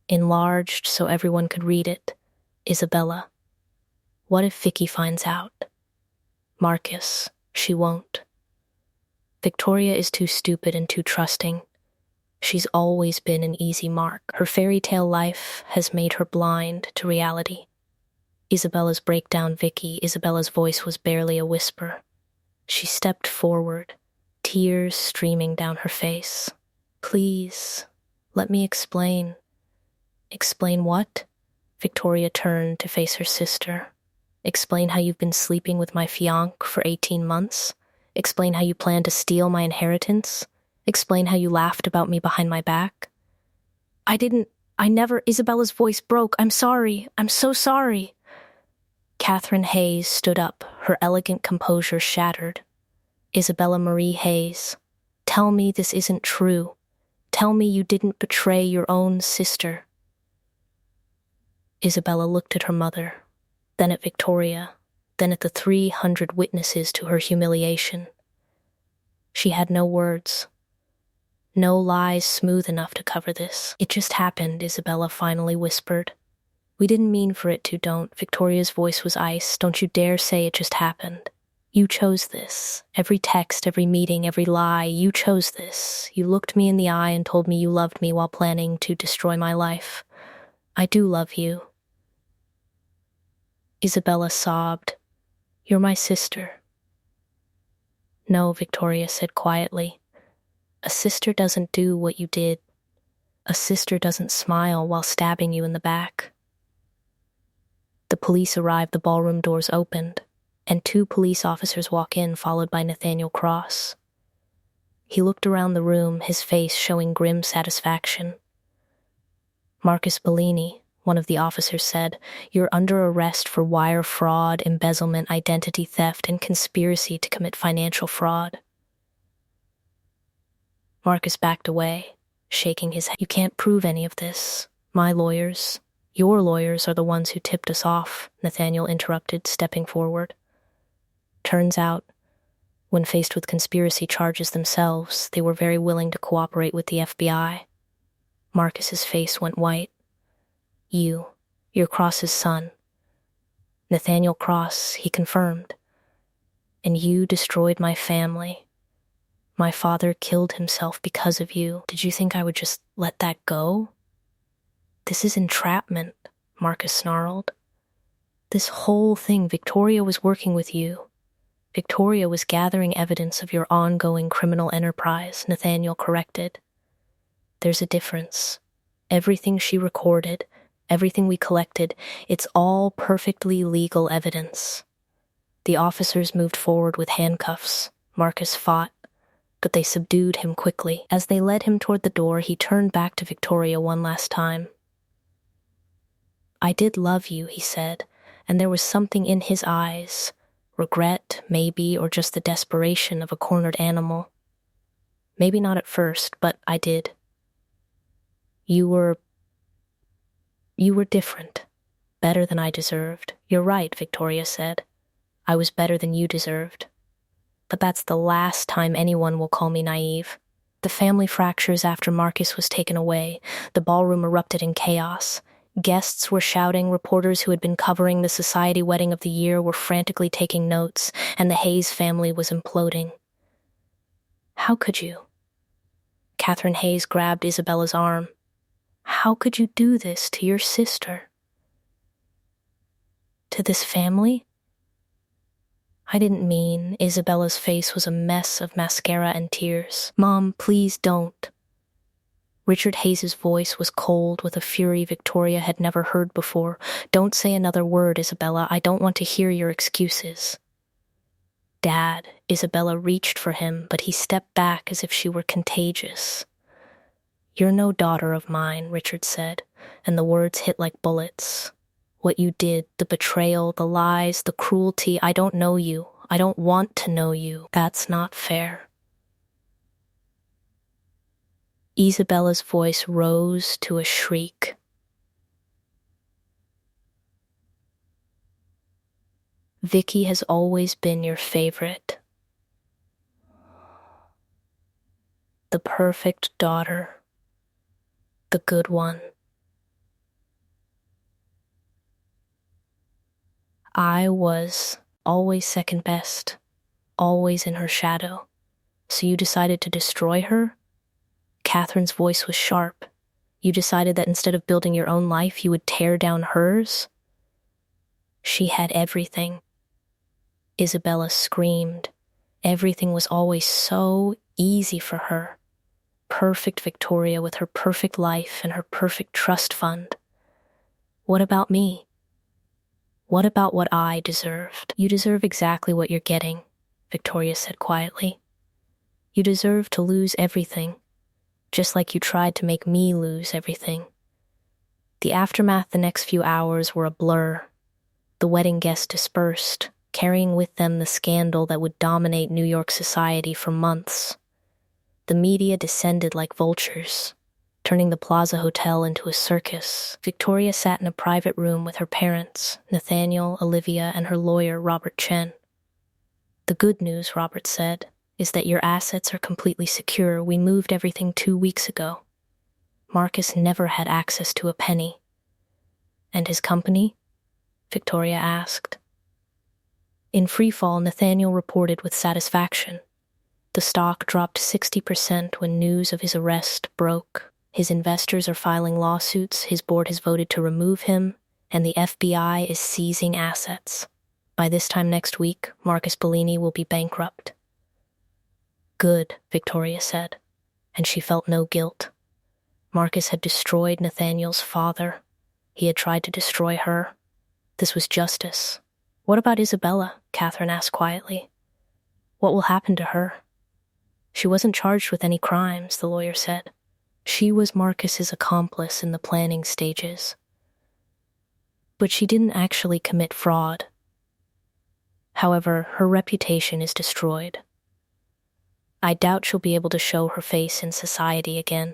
enlarged so everyone could read it. Isabella. "What if Vicky finds out?" Marcus. "She won't. Victoria is too stupid and too trusting. She's always been an easy mark. Her fairy tale life has made her blind to reality." Isabella's breakdown. Vicky. Isabella's voice was barely a whisper. She stepped forward, tears streaming down her face. "Please, let me explain." "Explain what?" Victoria turned to face her sister. "Explain how you've been sleeping with my fiancé for 18 months? Explain how you plan to steal my inheritance? Explain how you laughed about me behind my back?" I never." Isabella's voice broke. "I'm sorry. I'm so sorry." Catherine Hayes stood up, her elegant composure shattered. "Isabella Marie Hayes, tell me this isn't true. Tell me you didn't betray your own sister." Isabella looked at her mother, then at Victoria, then at the 300 witnesses to her humiliation. She had no words. No lies smooth enough to cover this. "It just happened," Isabella finally whispered. "We didn't mean for it to, don't." Victoria's voice was ice. "Don't you dare say it just happened. You chose this. Every text, every meeting, every lie, you chose this. You looked me in the eye and told me you loved me while planning to destroy my life. I do love you." Isabella sobbed. "You're my sister." "No," Victoria said quietly. "A sister doesn't do what you did. A sister doesn't smile while stabbing you in the back." The police arrived, the ballroom doors opened, and 2 police officers walk in, followed by Nathaniel Cross. He looked around the room, his face showing grim satisfaction. "Marcus Bellini," one of the officers said, "you're under arrest for wire fraud, embezzlement, identity theft, and conspiracy to commit financial fraud." Marcus backed away, shaking his head. "You can't prove any of this. My lawyers, your lawyers, are the ones who tipped us off," Nathaniel interrupted, stepping forward. Turns out, when faced with conspiracy charges themselves, they were very willing to cooperate with the FBI. Marcus's face went white. You're Cross's son." "Nathaniel Cross," he confirmed. "And you destroyed my family. My father killed himself because of you. Did you think I would just let that go?" "This is entrapment," Marcus snarled. "This whole thing, Victoria was working with you. Victoria was gathering evidence of your ongoing criminal enterprise," Nathaniel corrected. "There's a difference. Everything she recorded, everything we collected, it's all perfectly legal evidence." The officers moved forward with handcuffs. Marcus fought, but they subdued him quickly. As they led him toward the door, he turned back to Victoria one last time. "I did love you," he said, and there was something in his eyes, regret, maybe, or just the desperation of a cornered animal. "Maybe not at first, but I did. You were different, better than I deserved." "You're right," Victoria said. "I was better than you deserved. But that's the last time anyone will call me naive. The family fractures after Marcus was taken away. The ballroom erupted in chaos. Guests were shouting, reporters who had been covering the society wedding of the year were frantically taking notes, and the Hayes family was imploding. How could you? Catherine Hayes grabbed Isabella's arm. How could you do this to your sister? To this family? I didn't mean. Isabella's face was a mess of mascara and tears. Mom, please don't. Richard Hayes's voice was cold with a fury Victoria had never heard before. Don't say another word, Isabella. I don't want to hear your excuses. Dad, Isabella reached for him, but he stepped back as if she were contagious. You're no daughter of mine, Richard said, and the words hit like bullets. What you did, the betrayal, the lies, the cruelty, I don't know you. I don't want to know you. That's not fair. Isabella's voice rose to a shriek. Vicky has always been your favorite. The perfect daughter. The good one. I was always second best, always in her shadow. So you decided to destroy her? Catherine's voice was sharp. You decided that instead of building your own life, you would tear down hers? She had everything. Isabella screamed. Everything was always so easy for her. Perfect Victoria with her perfect life and her perfect trust fund. What about me? What about what I deserved? You deserve exactly what you're getting, Victoria said quietly. You deserve to lose everything. Just like you tried to make me lose everything. The aftermath the next few hours were a blur. The wedding guests dispersed, carrying with them the scandal that would dominate New York society for months. The media descended like vultures, turning the Plaza Hotel into a circus. Victoria sat in a private room with her parents, Nathaniel, Olivia, and her lawyer, Robert Chen. The good news, Robert said, is that your assets are completely secure. We moved everything 2 weeks ago. Marcus never had access to a penny. And his company? Victoria asked. In freefall, Nathaniel reported with satisfaction. The stock dropped 60% when news of his arrest broke. His investors are filing lawsuits, his board has voted to remove him, and the FBI is seizing assets. By this time next week, Marcus Bellini will be bankrupt. Good, Victoria said, and she felt no guilt. Marcus had destroyed Nathaniel's father. He had tried to destroy her. This was justice. What about Isabella? Catherine asked quietly. What will happen to her? She wasn't charged with any crimes, the lawyer said. She was Marcus's accomplice in the planning stages. But she didn't actually commit fraud. However, her reputation is destroyed. I doubt she'll be able to show her face in society again.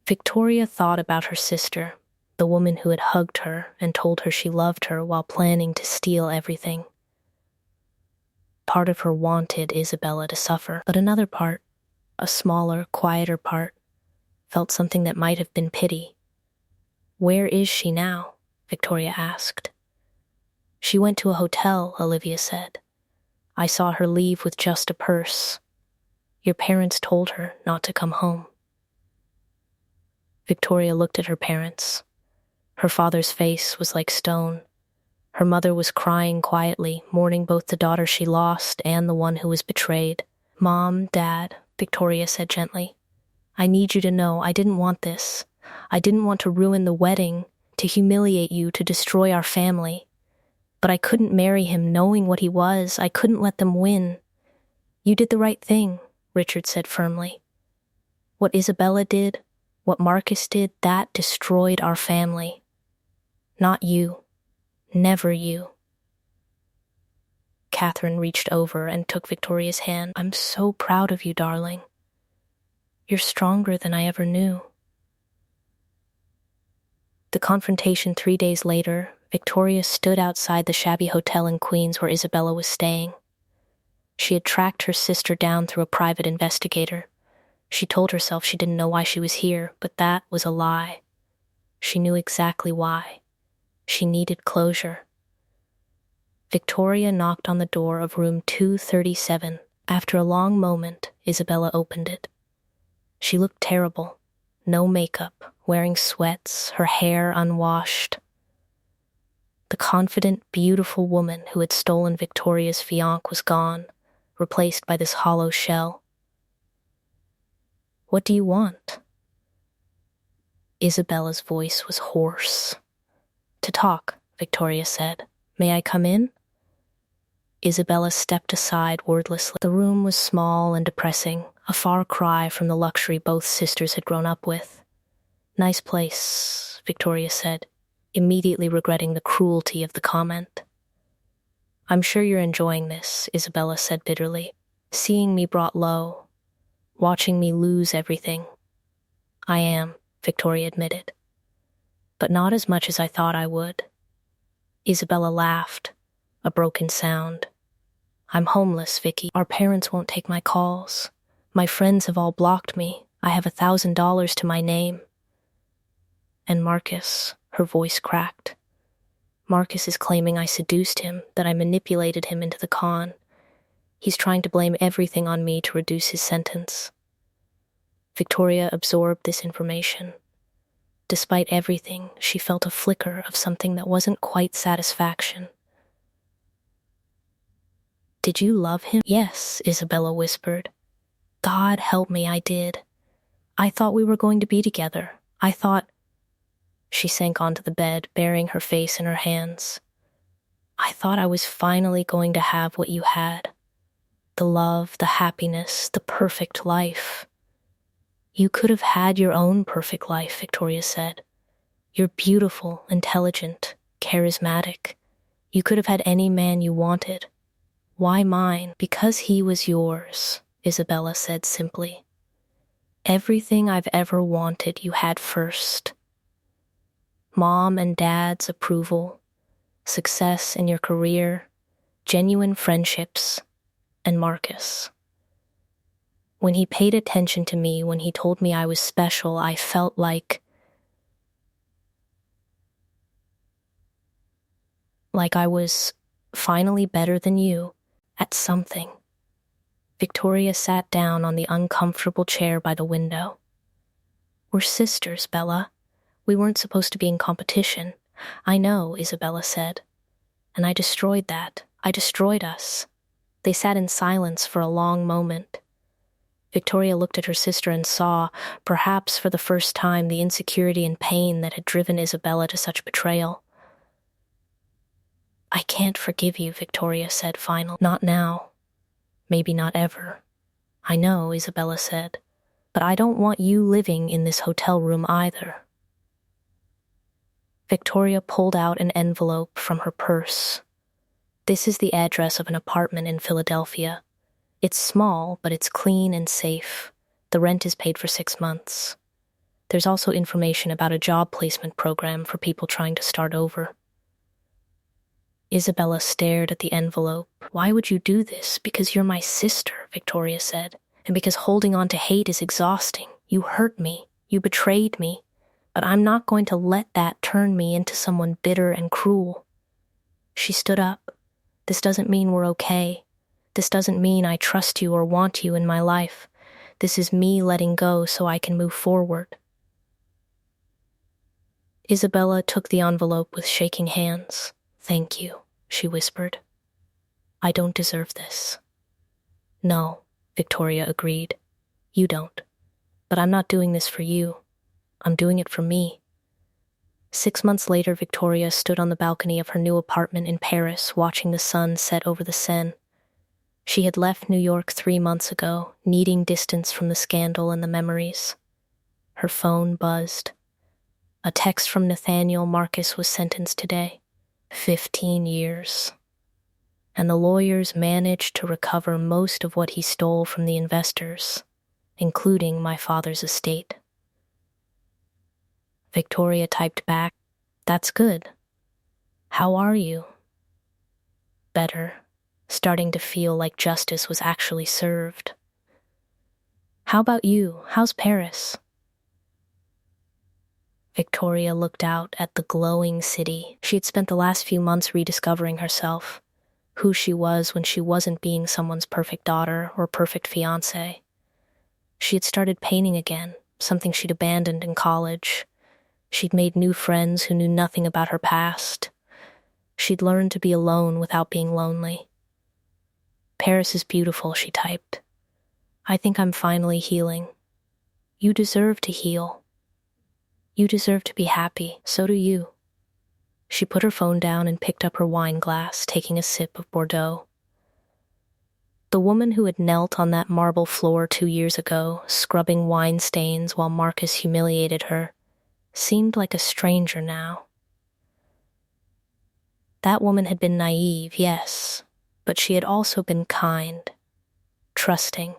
Victoria thought about her sister, the woman who had hugged her and told her she loved her while planning to steal everything. Part of her wanted Isabella to suffer, but another part, a smaller, quieter part, felt something that might have been pity. Where is she now? Victoria asked. She went to a hotel, Olivia said. I saw her leave with just a purse. Your parents told her not to come home. Victoria looked at her parents. Her father's face was like stone. Her mother was crying quietly, mourning both the daughter she lost and the one who was betrayed. Mom, Dad, Victoria said gently, I need you to know I didn't want this. I didn't want to ruin the wedding, to humiliate you, to destroy our family. But I couldn't marry him knowing what he was. I couldn't let them win. You did the right thing, Richard said firmly. What Isabella did, what Marcus did, that destroyed our family. Not you. Never you. Catherine reached over and took Victoria's hand. I'm so proud of you, darling. You're stronger than I ever knew. The confrontation 3 days later, Victoria stood outside the shabby hotel in Queens where Isabella was staying. She had tracked her sister down through a private investigator. She told herself she didn't know why she was here, but that was a lie. She knew exactly why. She needed closure. Victoria knocked on the door of room 237. After a long moment, Isabella opened it. She looked terrible. No makeup, wearing sweats, her hair unwashed. The confident, beautiful woman who had stolen Victoria's fiancé was gone, replaced by this hollow shell. "What do you want?" Isabella's voice was hoarse. "To talk," Victoria said. "May I come in?" Isabella stepped aside wordlessly. The room was small and depressing, a far cry from the luxury both sisters had grown up with. "Nice place," Victoria said, immediately regretting the cruelty of the comment. "I'm sure you're enjoying this," Isabella said bitterly. "Seeing me brought low, watching me lose everything." "I am," Victoria admitted. "But not as much as I thought I would." Isabella laughed, a broken sound. "I'm homeless, Vicky. Our parents won't take my calls. My friends have all blocked me. I have $1,000 to my name. And Marcus," her voice cracked. "Marcus is claiming I seduced him, that I manipulated him into the con. He's trying to blame everything on me to reduce his sentence." Victoria absorbed this information. Despite everything, she felt a flicker of something that wasn't quite satisfaction. "Did you love him?" "Yes," Isabella whispered. "God help me, I did. I thought we were going to be together. I thought—" She sank onto the bed, burying her face in her hands. "I thought I was finally going to have what you had. The love, the happiness, the perfect life." "You could have had your own perfect life," Victoria said. "You're beautiful, intelligent, charismatic. You could have had any man you wanted. Why mine?" "Because he was yours," Isabella said simply. "Everything I've ever wanted you had first. Mom and Dad's approval, success in your career, genuine friendships, and Marcus. When he paid attention to me, when he told me I was special, I felt like I was finally better than you at something." Victoria sat down on the uncomfortable chair by the window. "We're sisters, Bella. We weren't supposed to be in competition." "I know," Isabella said. "And I destroyed that. I destroyed us." They sat in silence for a long moment. Victoria looked at her sister and saw, perhaps for the first time, the insecurity and pain that had driven Isabella to such betrayal. "I can't forgive you," Victoria said finally. "Not now. Maybe not ever." "I know," Isabella said. "But I don't want you living in this hotel room either." Victoria pulled out an envelope from her purse. "This is the address of an apartment in Philadelphia. It's small, but it's clean and safe. The rent is paid for 6 months. There's also information about a job placement program for people trying to start over." Isabella stared at the envelope. "Why would you do this?" "Because you're my sister," Victoria said. "And because holding on to hate is exhausting. You hurt me. You betrayed me. But I'm not going to let that turn me into someone bitter and cruel." She stood up. "This doesn't mean we're okay. This doesn't mean I trust you or want you in my life. This is me letting go so I can move forward." Isabella took the envelope with shaking hands. "Thank you," she whispered. "I don't deserve this." "No," Victoria agreed. "You don't. But I'm not doing this for you. I'm doing it for me." 6 months later, Victoria stood on the balcony of her new apartment in Paris, watching the sun set over the Seine. She had left New York 3 months ago, needing distance from the scandal and the memories. Her phone buzzed. A text from Nathaniel. Marcus was sentenced today. 15 years. And the lawyers managed to recover most of what he stole from the investors, including my father's estate. Victoria typed back, "That's good. How are you?" "Better," starting to feel like justice was actually served. How about you? How's Paris? Victoria looked out at the glowing city. She had spent the last few months rediscovering herself, who she was when she wasn't being someone's perfect daughter or perfect fiancée. She had started painting again, something she'd abandoned in college. She'd made new friends who knew nothing about her past. She'd learned to be alone without being lonely. Paris is beautiful, she typed. I think I'm finally healing. You deserve to heal. You deserve to be happy. So do you. She put her phone down and picked up her wine glass, taking a sip of Bordeaux. The woman who had knelt on that marble floor 2 years ago, scrubbing wine stains while Marcus humiliated her, seemed like a stranger now. That woman had been naive, yes, but she had also been kind, trusting,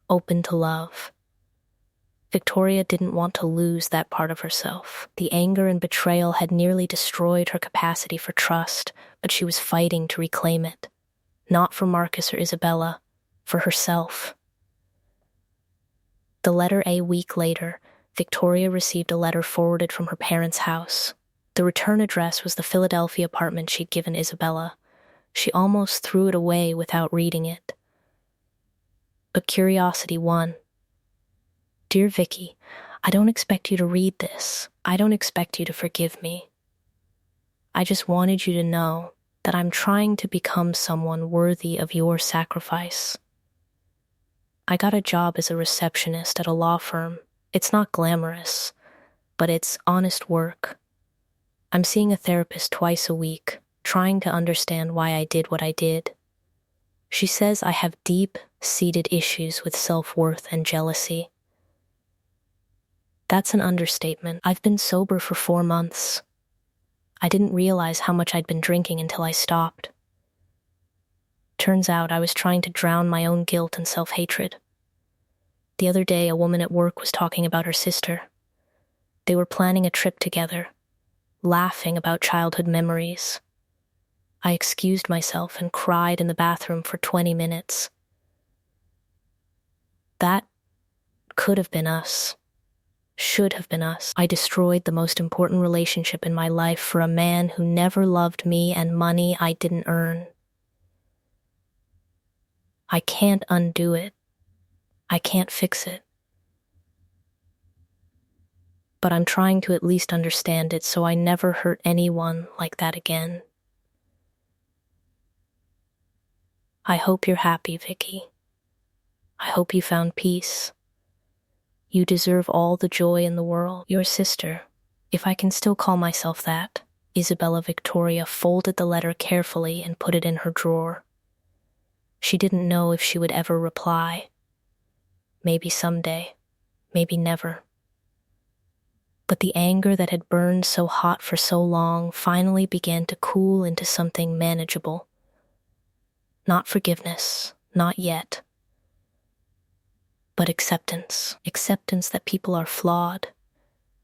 open to love. Victoria didn't want to lose that part of herself. The anger and betrayal had nearly destroyed her capacity for trust, but she was fighting to reclaim it. Not for Marcus or Isabella, for herself. The letter A week later, Victoria received a letter forwarded from her parents' house. The return address was the Philadelphia apartment she'd given Isabella. She almost threw it away without reading it. But curiosity won. Dear Vicky, I don't expect you to read this. I don't expect you to forgive me. I just wanted you to know that I'm trying to become someone worthy of your sacrifice. I got a job as a receptionist at a law firm. It's not glamorous, but it's honest work. I'm seeing a therapist twice a week, trying to understand why I did what I did. She says I have deep-seated issues with self-worth and jealousy. That's an understatement. I've been sober for 4 months. I didn't realize how much I'd been drinking until I stopped. Turns out I was trying to drown my own guilt and self-hatred. The other day, a woman at work was talking about her sister. They were planning a trip together, laughing about childhood memories. I excused myself and cried in the bathroom for 20 minutes. That could have been us. Should have been us. I destroyed the most important relationship in my life for a man who never loved me and money I didn't earn. I can't undo it. I can't fix it. But I'm trying to at least understand it so I never hurt anyone like that again. I hope you're happy, Vicky. I hope you found peace. You deserve all the joy in the world. Your sister, if I can still call myself that, Isabella Victoria folded the letter carefully and put it in her drawer. She didn't know if she would ever reply. Maybe someday, maybe never. But the anger that had burned so hot for so long finally began to cool into something manageable. Not forgiveness, not yet. But acceptance. Acceptance that people are flawed,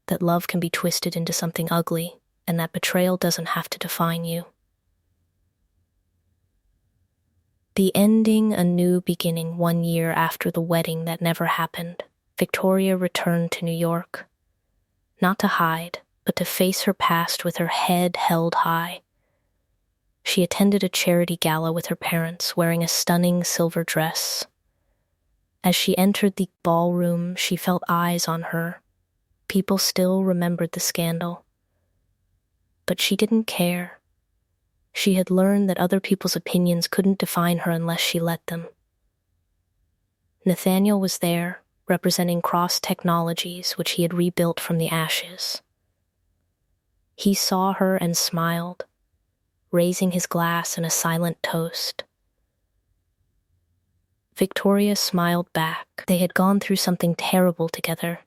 that love can be twisted into something ugly, and that betrayal doesn't have to define you. The ending, a new beginning 1 year after the wedding that never happened, Victoria returned to New York. Not to hide, but to face her past with her head held high. She attended a charity gala with her parents, wearing a stunning silver dress. As she entered the ballroom, she felt eyes on her. People still remembered the scandal. But she didn't care. She had learned that other people's opinions couldn't define her unless she let them. Nathaniel was there, representing Cross Technologies, which he had rebuilt from the ashes. He saw her and smiled, raising his glass in a silent toast. Victoria smiled back. They had gone through something terrible together,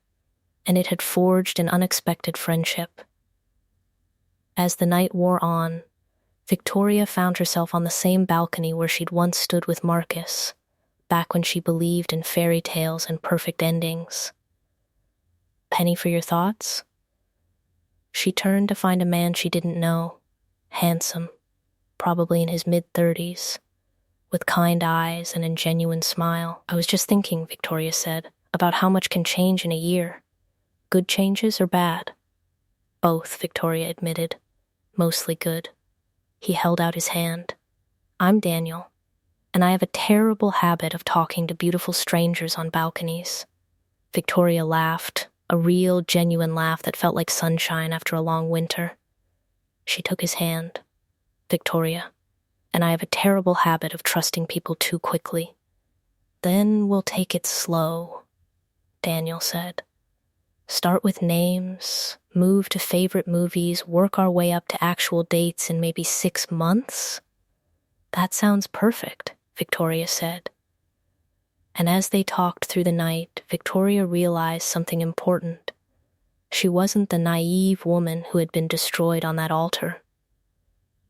and it had forged an unexpected friendship. As the night wore on, Victoria found herself on the same balcony where she'd once stood with Marcus, back when she believed in fairy tales and perfect endings. Penny for your thoughts? She turned to find a man she didn't know, handsome, probably in his mid-30s, with kind eyes and a genuine smile. "I was just thinking," Victoria said, "about how much can change in a year. Good changes or bad?" "Both," Victoria admitted. "Mostly good." He held out his hand. "I'm Daniel, and I have a terrible habit of talking to beautiful strangers on balconies." Victoria laughed, a real, genuine laugh that felt like sunshine after a long winter. She took his hand. "Victoria, and I have a terrible habit of trusting people too quickly." "Then we'll take it slow," Daniel said. "Start with names, move to favorite movies, work our way up to actual dates in maybe 6 months?" "That sounds perfect," Victoria said. And as they talked through the night, Victoria realized something important. She wasn't the naive woman who had been destroyed on that altar.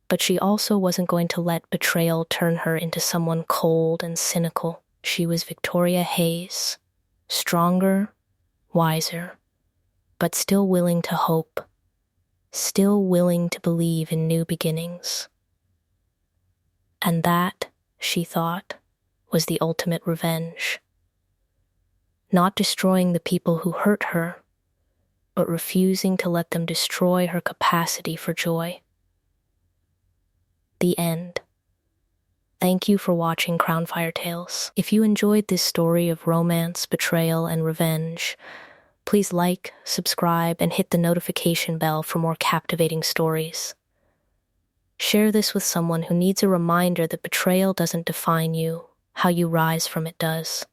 But she also wasn't going to let betrayal turn her into someone cold and cynical. She was Victoria Hayes, stronger, wiser, but still willing to hope, still willing to believe in new beginnings. And that, she thought, was the ultimate revenge. Not destroying the people who hurt her, but refusing to let them destroy her capacity for joy. The end. Thank you for watching Crownfire Tales. If you enjoyed this story of romance, betrayal, and revenge, please like, subscribe, and hit the notification bell for more captivating stories. Share this with someone who needs a reminder that betrayal doesn't define you, how you rise from it does.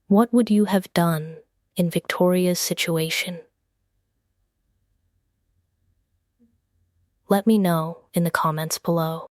What would you have done in Victoria's situation? Let me know in the comments below.